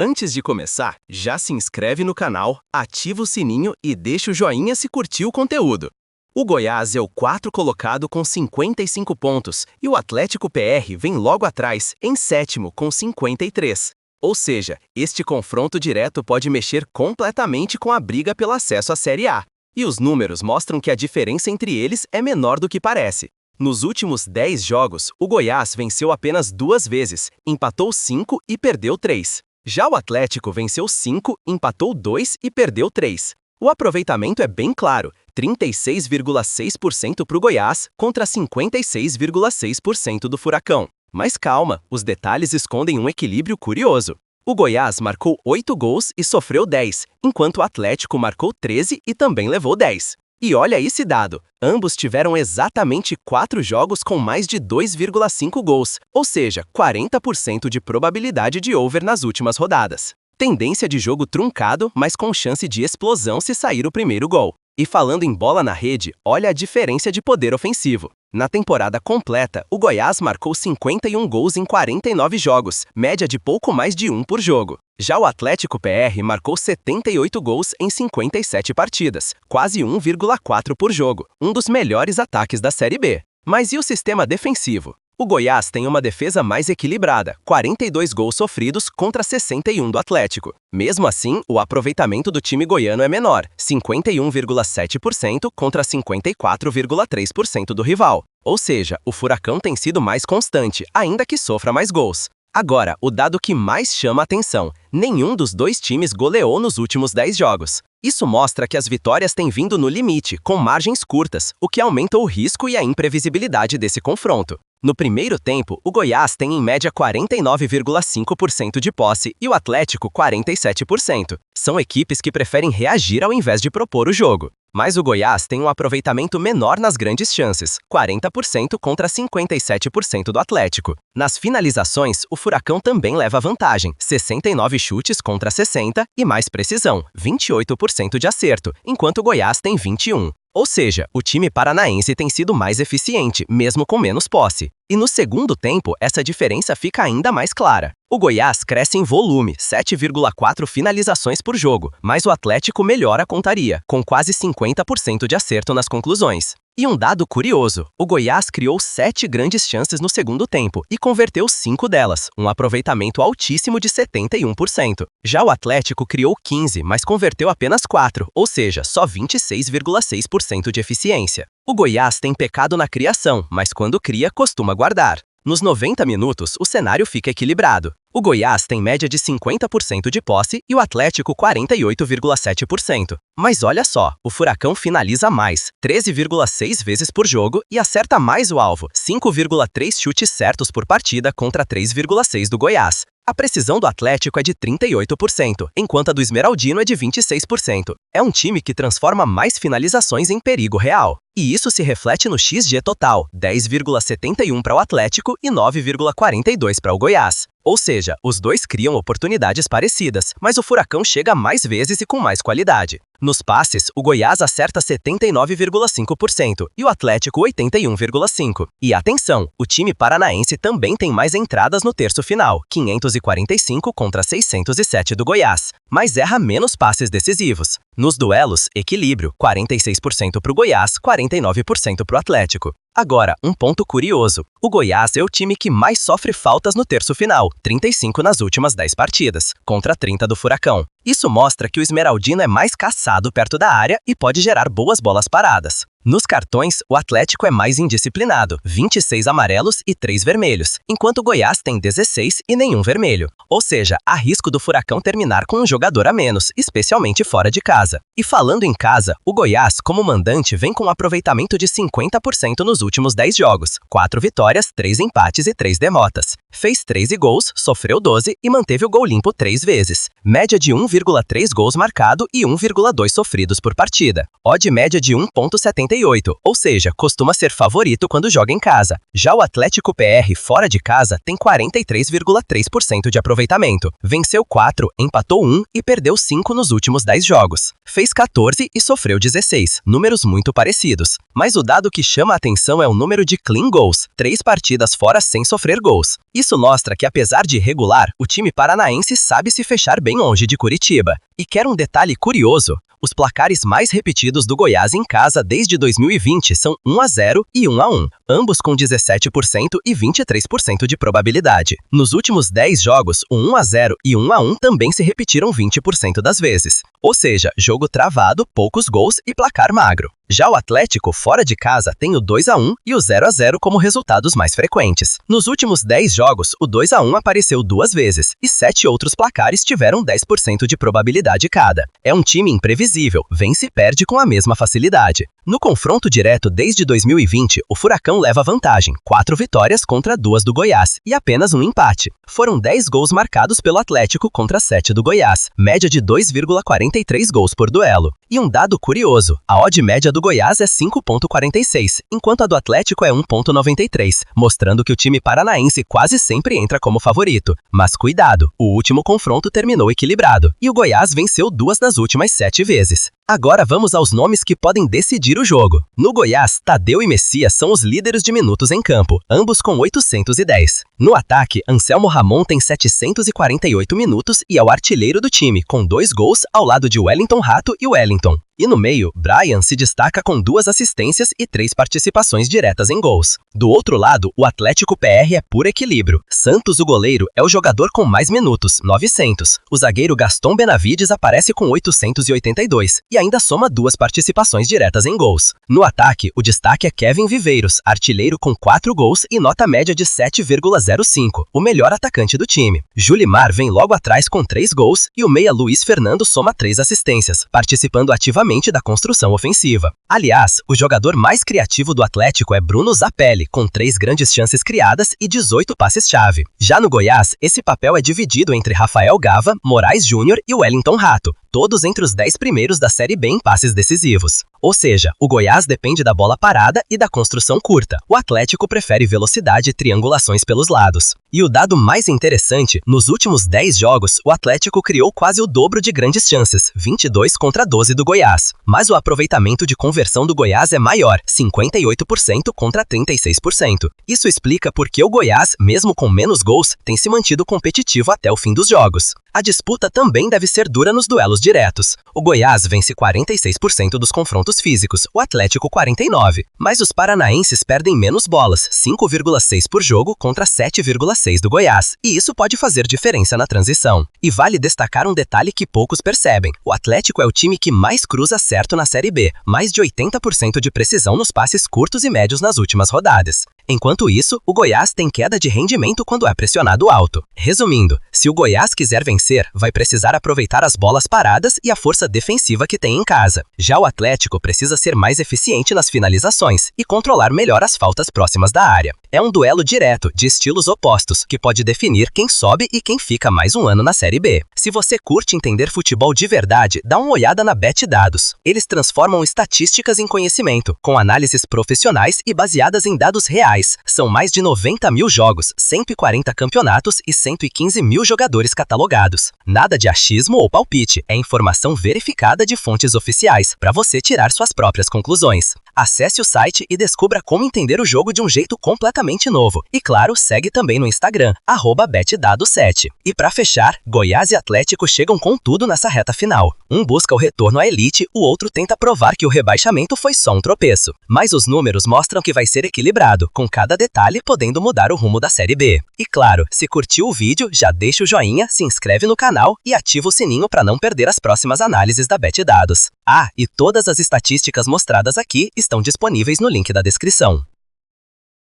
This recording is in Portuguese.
Antes de começar, já se inscreve no canal, ativa o sininho e deixa o joinha se curtiu o conteúdo. O Goiás é o 4º colocado com 55 pontos e o Atlético PR vem logo atrás, em 7º com 53. Ou seja, este confronto direto pode mexer completamente com a briga pelo acesso à Série A. E os números mostram que a diferença entre eles é menor do que parece. Nos últimos 10 jogos, o Goiás venceu apenas 2 vezes, empatou 5 e perdeu 3. Já o Atlético venceu 5, empatou 2 e perdeu 3. O aproveitamento é bem claro, 36,6% para o Goiás contra 56,6% do Furacão. Mas calma, os detalhes escondem um equilíbrio curioso. O Goiás marcou 8 gols e sofreu 10, enquanto o Atlético marcou 13 e também levou 10. E olha esse dado, ambos tiveram exatamente 4 jogos com mais de 2,5 gols, ou seja, 40% de probabilidade de over nas últimas rodadas. Tendência de jogo truncado, mas com chance de explosão se sair o primeiro gol. E falando em bola na rede, olha a diferença de poder ofensivo. Na temporada completa, o Goiás marcou 51 gols em 49 jogos, média de pouco mais de 1 por jogo. Já o Atlético PR marcou 78 gols em 57 partidas, quase 1,4 por jogo, um dos melhores ataques da Série B. Mas e o sistema defensivo? O Goiás tem uma defesa mais equilibrada, 42 gols sofridos contra 61 do Atlético. Mesmo assim, o aproveitamento do time goiano é menor, 51,7% contra 54,3% do rival. Ou seja, o Furacão tem sido mais constante, ainda que sofra mais gols. Agora, o dado que mais chama a atenção: nenhum dos dois times goleou nos últimos 10 jogos. Isso mostra que as vitórias têm vindo no limite, com margens curtas, o que aumenta o risco e a imprevisibilidade desse confronto. No primeiro tempo, o Goiás tem em média 49,5% de posse e o Atlético 47%. São equipes que preferem reagir ao invés de propor o jogo. Mas o Goiás tem um aproveitamento menor nas grandes chances, 40% contra 57% do Atlético. Nas finalizações, o Furacão também leva vantagem, 69 chutes contra 60 e mais precisão, 28% de acerto, enquanto o Goiás tem 21%. Ou seja, o time paranaense tem sido mais eficiente, mesmo com menos posse. E no segundo tempo, essa diferença fica ainda mais clara. O Goiás cresce em volume, 7,4 finalizações por jogo, mas o Atlético melhora a pontaria, com quase 50% de acerto nas conclusões. E um dado curioso, o Goiás criou 7 grandes chances no segundo tempo e converteu 5 delas, um aproveitamento altíssimo de 71%. Já o Atlético criou 15, mas converteu apenas 4, ou seja, só 26,6% de eficiência. O Goiás tem pecado na criação, mas quando cria, costuma guardar. Nos 90 minutos, o cenário fica equilibrado. O Goiás tem média de 50% de posse e o Atlético 48,7%. Mas olha só, o Furacão finaliza mais, 13,6 vezes por jogo e acerta mais o alvo, 5,3 chutes certos por partida contra 3,6 do Goiás. A precisão do Atlético é de 38%, enquanto a do Esmeraldino é de 26%. É um time que transforma mais finalizações em perigo real. E isso se reflete no XG total, 10,71 para o Atlético e 9,42 para o Goiás. Ou seja, os dois criam oportunidades parecidas, mas o Furacão chega mais vezes e com mais qualidade. Nos passes, o Goiás acerta 79,5% e o Atlético 81,5%. E atenção, o time paranaense também tem mais entradas no terço final, 545 contra 607 do Goiás, mas erra menos passes decisivos. Nos duelos, equilíbrio, 46% para o Goiás, 49% para o Atlético. Agora, um ponto curioso. O Goiás é o time que mais sofre faltas no terço final, 35 nas últimas 10 partidas, contra 30 do Furacão. Isso mostra que o Esmeraldino é mais caçado perto da área e pode gerar boas bolas paradas. Nos cartões, o Atlético é mais indisciplinado, 26 amarelos e 3 vermelhos, enquanto o Goiás tem 16 e nenhum vermelho. Ou seja, há risco do Furacão terminar com um jogador a menos, especialmente fora de casa. E falando em casa, o Goiás, como mandante, vem com um aproveitamento de 50% nos últimos 10 jogos, 4 vitórias, 3 empates e 3 derrotas. Fez 13 gols, sofreu 12 e manteve o gol limpo 3 vezes. Média de 1,3 gols marcado e 1,2 sofridos por partida. Odd média de 1,74. 1,98, ou seja, costuma ser favorito quando joga em casa. Já o Atlético PR fora de casa tem 43,3% de aproveitamento. Venceu 4, empatou 1 e perdeu 5 nos últimos 10 jogos. Fez 14 e sofreu 16, números muito parecidos. Mas o dado que chama a atenção é o número de clean goals, 3 partidas fora sem sofrer gols. Isso mostra que, apesar de irregular, o time paranaense sabe se fechar bem longe de Curitiba. E quer um detalhe curioso? Os placares mais repetidos do Goiás em casa desde 2020 são 1-0 e 1-1, ambos com 17% e 23% de probabilidade. Nos últimos 10 jogos, o 1-0 e 1-1 também se repetiram 20% das vezes. Ou seja, jogo travado, poucos gols e placar magro. Já o Atlético, fora de casa, tem o 2-1 e o 0-0 como resultados mais frequentes. Nos últimos 10 jogos, o 2-1 apareceu 2 vezes e 7 outros placares tiveram 10% de probabilidade cada. É um time imprevisível, vence e perde com a mesma facilidade. No confronto direto desde 2020, o Furacão leva vantagem, 4 vitórias contra 2 do Goiás e apenas um empate. Foram 10 gols marcados pelo Atlético contra 7 do Goiás, média de 2,43 gols por duelo. E um dado curioso, a odd média do Goiás é 5,46, enquanto a do Atlético é 1,93, mostrando que o time paranaense quase sempre entra como favorito. Mas cuidado, o último confronto terminou equilibrado, e o Goiás venceu 2 das últimas 7 vezes. Agora vamos aos nomes que podem decidir o jogo. No Goiás, Tadeu e Messias são os líderes de minutos em campo, ambos com 810. No ataque, Anselmo Ramon tem 748 minutos e é o artilheiro do time, com 2 gols ao lado de Wellington Rato e Wellington. E no meio, Brian se destaca com 2 assistências e 3 participações diretas em gols. Do outro lado, o Atlético PR é puro equilíbrio. Santos, o goleiro, é o jogador com mais minutos, 900. O zagueiro Gaston Benavides aparece com 882 e ainda soma 2 participações diretas em gols. No ataque, o destaque é Kevin Viveiros, artilheiro com 4 gols e nota média de 7,05, o melhor atacante do time. Julimar vem logo atrás com 3 gols e o meia Luiz Fernando soma 3 assistências, participando ativamente da construção ofensiva. Aliás, o jogador mais criativo do Atlético é Bruno Zapelli, com 3 grandes chances criadas e 18 passes-chave. Já no Goiás, esse papel é dividido entre Rafael Gava, Moraes Júnior e Wellington Rato, todos entre os 10 primeiros da Série B em passes decisivos. Ou seja, o Goiás depende da bola parada e da construção curta. O Atlético prefere velocidade e triangulações pelos lados. E o dado mais interessante, nos últimos 10 jogos, o Atlético criou quase o dobro de grandes chances, 22 contra 12 do Goiás. Mas o aproveitamento de conversão do Goiás é maior, 58% contra 36%. Isso explica por que o Goiás, mesmo com menos gols, tem se mantido competitivo até o fim dos jogos. A disputa também deve ser dura nos duelos diretos. O Goiás vence 46% dos confrontos físicos, o Atlético 49%, mas os paranaenses perdem menos bolas, 5,6 por jogo contra 7,6 do Goiás, e isso pode fazer diferença na transição. E vale destacar um detalhe que poucos percebem. O Atlético é o time que mais cruza certo na Série B, mais de 80% de precisão nos passes curtos e médios nas últimas rodadas. Enquanto isso, o Goiás tem queda de rendimento quando é pressionado alto. Resumindo, se o Goiás quiser vencer, vai precisar aproveitar as bolas paradas e a força defensiva que tem em casa. Já o Atlético precisa ser mais eficiente nas finalizações e controlar melhor as faltas próximas da área. É um duelo direto, de estilos opostos, que pode definir quem sobe e quem fica mais um ano na Série B. Se você curte entender futebol de verdade, dá uma olhada na BetDados. Eles transformam estatísticas em conhecimento, com análises profissionais e baseadas em dados reais. São mais de 90 mil jogos, 140 campeonatos e 115 mil jogadores catalogados. Nada de achismo ou palpite, é informação verificada de fontes oficiais, para você tirar suas próprias conclusões. Acesse o site e descubra como entender o jogo de um jeito completamente novo. E claro, segue também no Instagram, @betdado7. E para fechar, Goiás e Atlético chegam com tudo nessa reta final. Um busca o retorno à elite, o outro tenta provar que o rebaixamento foi só um tropeço. Mas os números mostram que vai ser equilibrado, com cada detalhe podendo mudar o rumo da Série B. E claro, se curtiu o vídeo, já deixa o joinha, se inscreve no canal e ativa o sininho para não perder as próximas análises da BetDados. Ah, e todas as estatísticas mostradas aqui estão disponíveis no link da descrição.